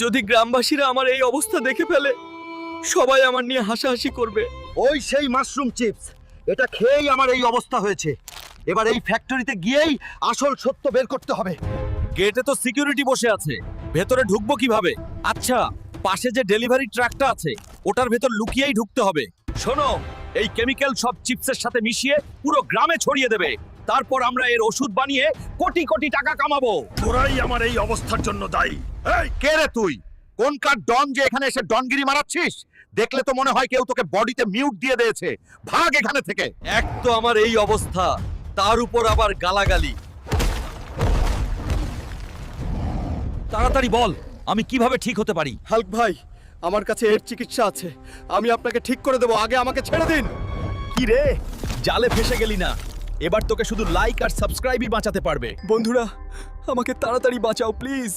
যদি গ্রামবাসীরা আমার এই অবস্থা দেখে ফেলে সবাই আমার নিয়ে হাসাহাসি করবে। ওই সেই মাশরুম চিপস, এটা খেয়েই আমার এই অবস্থা হয়েছে। এবার এই ফ্যাক্টরিতে গিয়েই আসল সত্য বের করতে হবে। গেটে তো সিকিউরিটি বসে আছে, ভেতরে ঢুকবো কিভাবে? আচ্ছা, পাশে যে ডেলিভারি ট্রাকটা আছে ওটার ভেতর লুকিয়েই ঢুকতে হবে। শোনো, এই কেমিক্যাল সব চিপসের সাথে মিশিয়ে পুরো গ্রামে ছড়িয়ে দেবে। তারপর আমরা এর ওষুধ বানিয়ে কোটি কোটি টাকা কামাবো। তোরাই আমার এই অবস্থার জন্য দায়ী। এই কে রে তুই? কোনকার ডন যে এখানে এসে ডনগিরি মারাচ্ছিস? দেখলে তো মনে হয় কেউ তোকে বডিতে মিউট দিয়ে দিয়েছে। ভাগ এখানে থেকে। এক তো আমার এই অবস্থা, তার উপর আবার গালাগালি। তাড়াতাড়ি বল, আমি কিভাবে ঠিক হতে পারি? হাল্ক ভাই, আমার কাছে এর চিকিৎসা আছে, আমি আপনাকে ঠিক করে দেবো, আগে আমাকে ছেড়ে দিন। কি রে, জালে ফেসে গেলি না? এবার তোকে শুধু লাইক আর সাবস্ক্রাইবই বাঁচাতে পারবে। বন্ধুরা, আমাকে তাড়াতাড়ি বাঁচাও প্লিজ।